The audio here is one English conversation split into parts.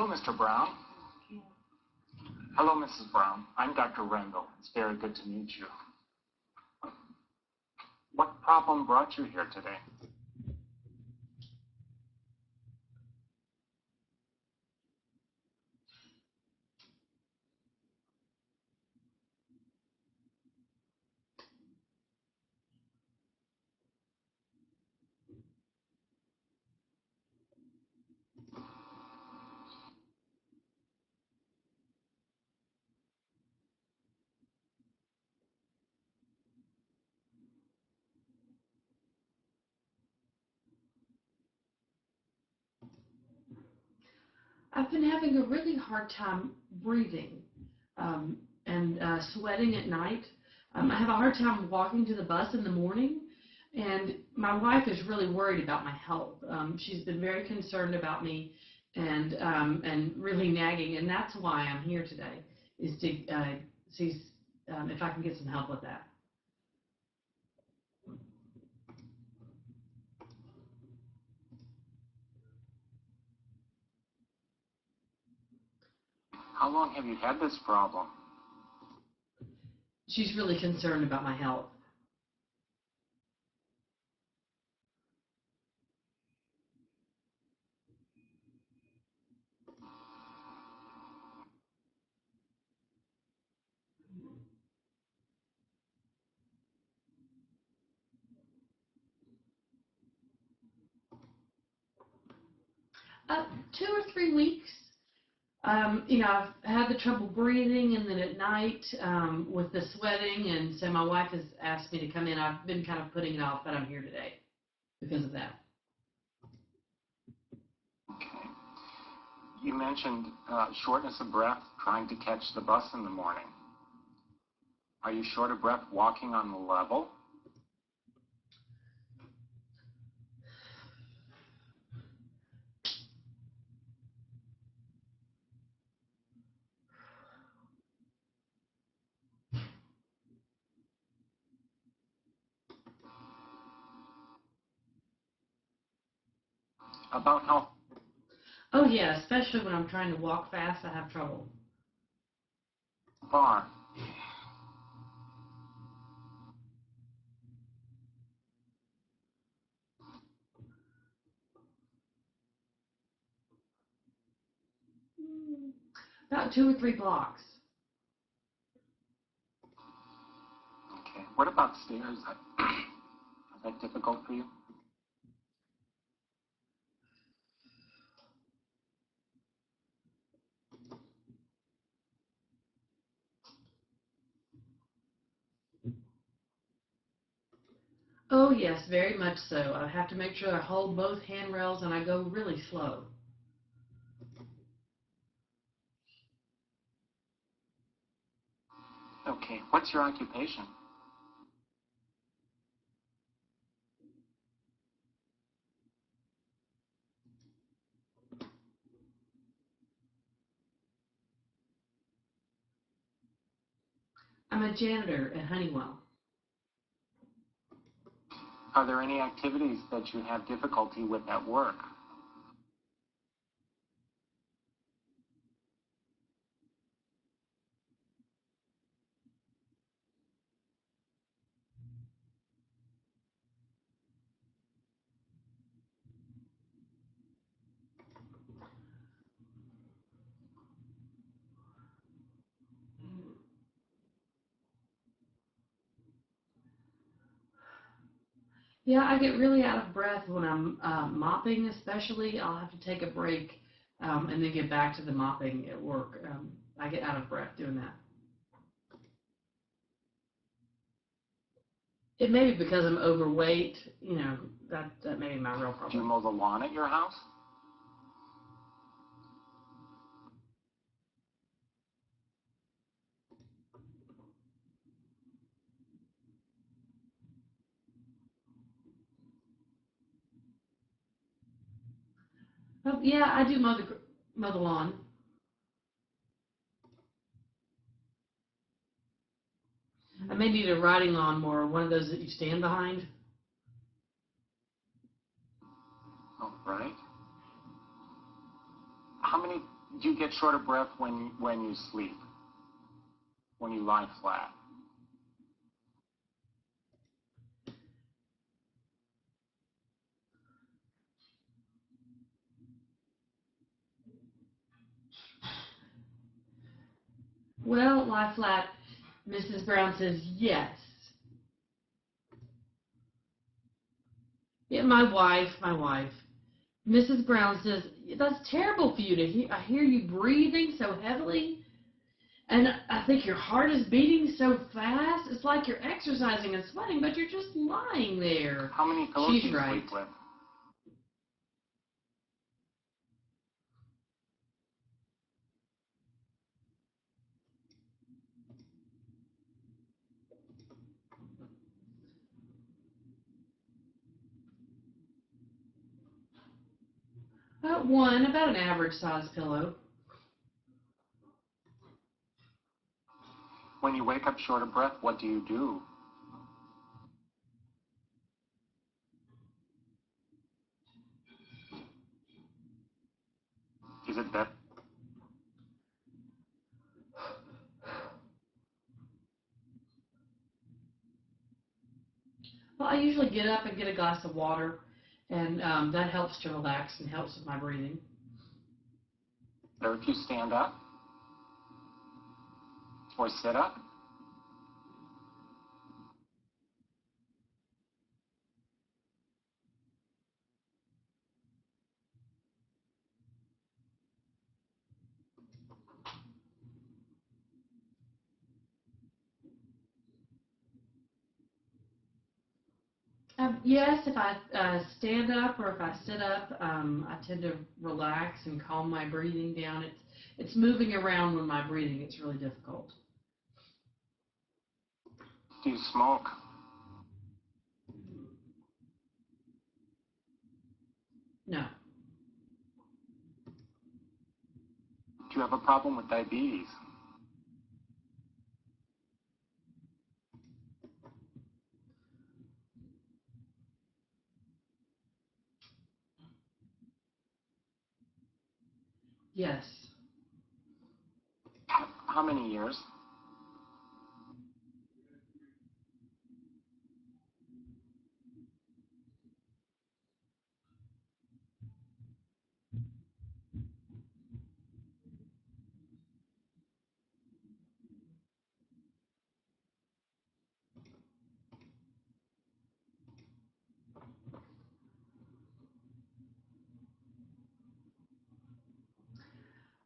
Hello, Mr. Brown. Hello, Mrs. Brown. I'm Dr. Rendell. It's very good to meet you. What problem brought you here today? I've been having a really hard time breathing and sweating at night. I have a hard time walking to the bus in the morning, and my wife is really worried about my health. She's been very concerned about me and really nagging, and that's why I'm here today, is to see if I can get some help with that. How long have you had this problem? She's really concerned about my health. Uh, 2 or 3 weeks. I've had the trouble breathing, and then at night with the sweating, and so my wife has asked me to come in. I've been kind of putting it off, but I'm here today because of that. Okay. You mentioned shortness of breath trying to catch the bus in the morning. Are you short of breath walking on the level? About how Oh yeah, especially when I'm trying to walk fast, I have trouble. far? About 2 or 3 blocks. Okay. What about stairs? Is that difficult for you? Oh yes, very much so. I have to make sure I hold both handrails and I go really slow. Okay. What's your occupation? I'm a janitor at Honeywell. Are there any activities that you have difficulty with at work? Yeah, I get really out of breath when I'm mopping, especially. I'll have to take a break and then get back to the mopping at work. I get out of breath doing that. It may be because I'm overweight. That may be my real problem. Do you mow the lawn at your house? Yeah, I do mow the lawn. I may need a riding lawnmower, one of those that you stand behind. All right. How many Do you get short of breath when you sleep, when you lie flat? Well, lie flat. Mrs. Brown says yes. Yeah, my wife. Mrs. Brown says, that's terrible for you to hear. I hear you breathing so heavily, and I think your heart is beating so fast. It's like you're exercising and sweating, but you're just lying there. How many pillows do you sleep with? One, about an average size pillow. When you wake up short of breath, what do you do? Is it better? Well, I usually get up and get a glass of water, and that helps to relax and helps with my breathing. Or if you stand up or sit up? Yes, if I stand up or if I sit up, I tend to relax and calm my breathing down. It's moving around when my breathing gets really difficult. Do you smoke? No. Do you have a problem with diabetes? Yes. How many years?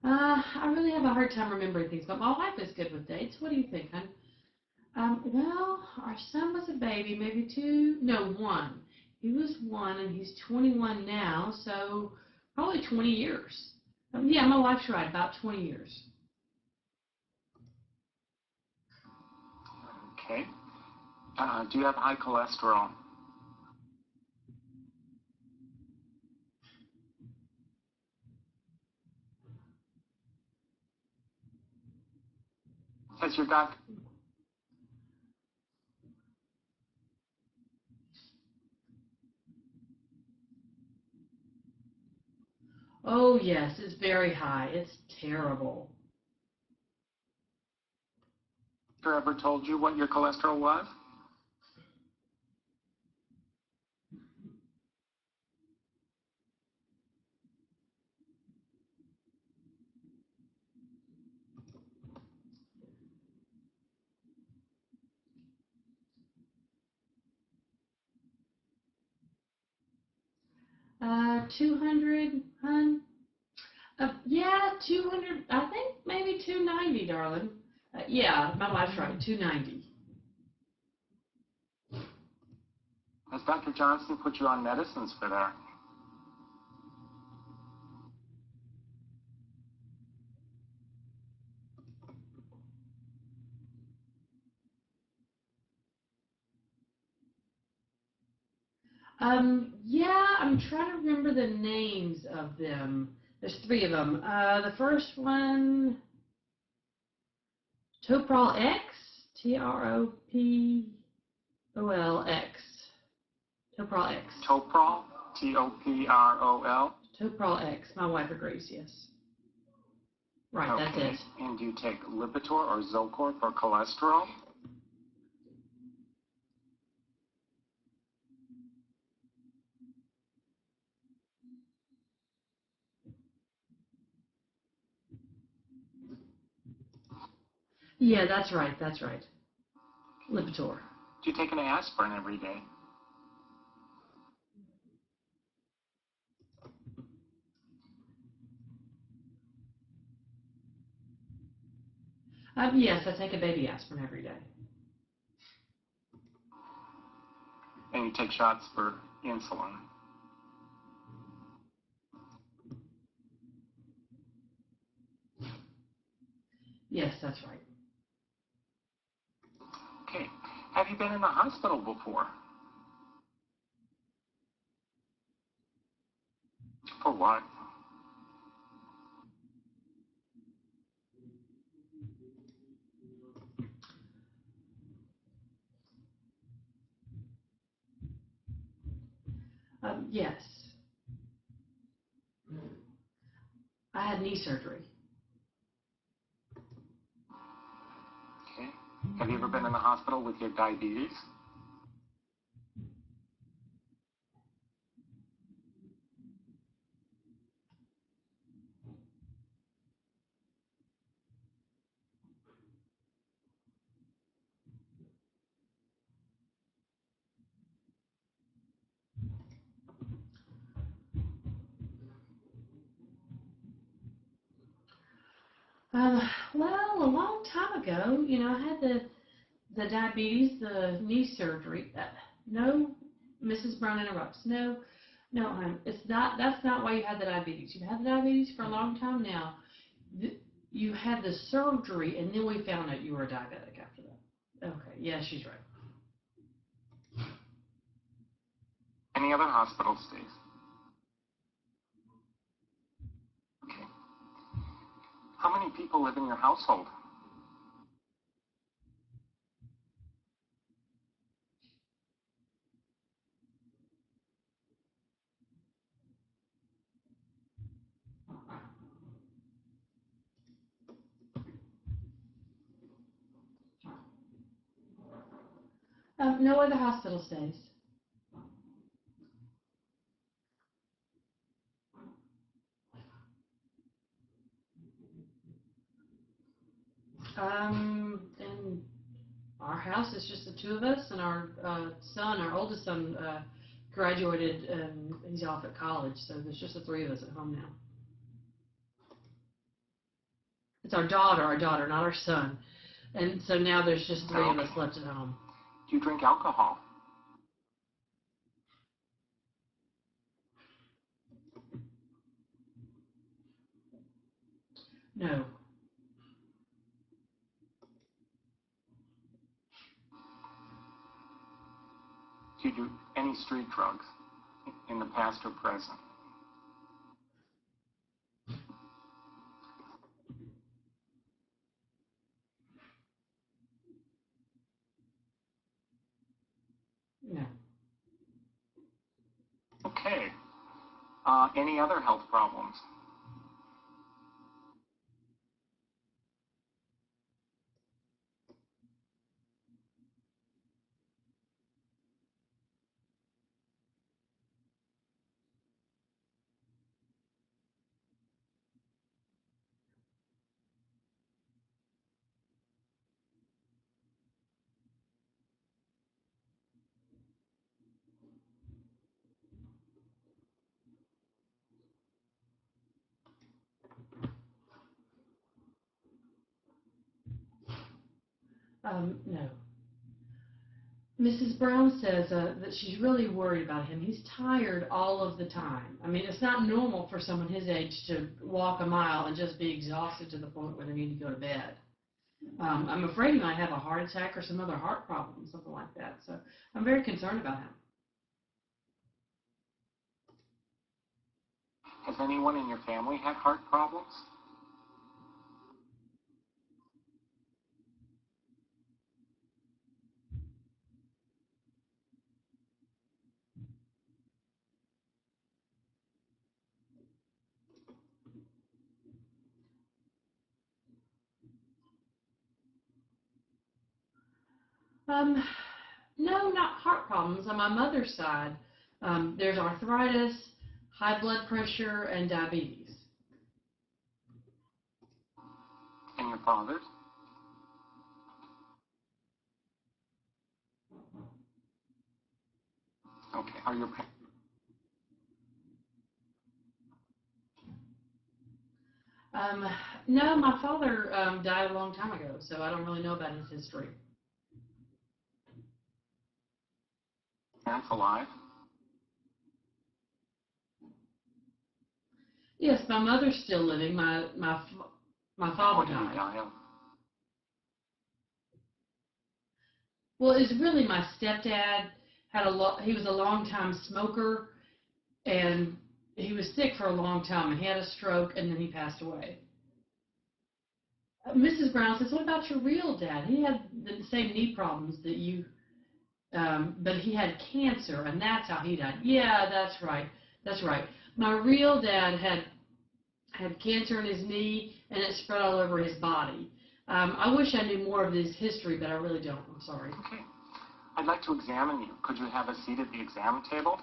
I really have a hard time remembering things, but my wife is good with dates. What do you think, hon? Well, our son was a baby, maybe one. He was one, and he's 21 now, so probably 20 years. Yeah, my wife's right, about 20 years. Okay. Do you have high cholesterol? Has your doctor? Oh, yes, it's very high. It's terrible. Ever told you what your cholesterol was? Uh, 200, hun? Yeah, 200, I think maybe 290, darling. Yeah, my wife's right, 290. Has Dr. Johnson put you on medicines for that? Yeah, I'm trying to remember the names of them. There's three of them. The first one, Toprol X, Tropolx. Toprol X. Toprol? Toprol? Toprol X. My wife agrees, yes. Right, Okay. that's it. And do you take Lipitor or Zocor for cholesterol? Yeah, that's right. Lipitor. Do you take an aspirin every day? Yes, I take a baby aspirin every day. And you take shots for insulin? Yes, that's right. Okay. Have you been in the hospital before? For what? Yes. I had knee surgery. Okay. Have you ever been in the hospital with your diabetes? Well, a long time ago, I had the diabetes, the knee surgery. No, Mrs. Brown interrupts. No, hon, it's not. That's not why you had the diabetes. You've had the diabetes for a long time now. You had the surgery, and then we found out you were diabetic after that. Okay, yeah, she's right. Any other hospital stays? Okay. How many people live in your household? No other hospital stays. In our house, it's just the two of us, and our our oldest son, graduated, and he's off at college, so there's just the three of us at home now. It's our daughter, not our son. And so now there's just three of us left at home. Do you drink alcohol? No. Do you do any street drugs in the past or present? No. Okay. Any other health problems? No. Mrs. Brown says that she's really worried about him. He's tired all of the time. I mean, it's not normal for someone his age to walk a mile and just be exhausted to the point where they need to go to bed. I'm afraid he might have a heart attack or some other heart problem, something like that. So I'm very concerned about him. Has anyone in your family had heart problems? Um, no, not heart problems. On my mother's side, there's arthritis, high blood pressure, and diabetes. And your father's? Okay. Are your No, my father died a long time ago, so I don't really know about his history. parents alive? Yes, my mother's still living. My father What did he died. die of? Well, it's really my stepdad had he was a long time smoker, and he was sick for a long time, and he had a stroke, and then he passed away. Mrs. Brown says, what about your real dad? He had the same knee problems that you, but he had cancer, and that's how he died. Yeah, that's right. That's right. My real dad had cancer in his knee, and it spread all over his body. I wish I knew more of his history, but I really don't. I'm sorry. Okay. I'd like to examine you. Could you have a seat at the exam table?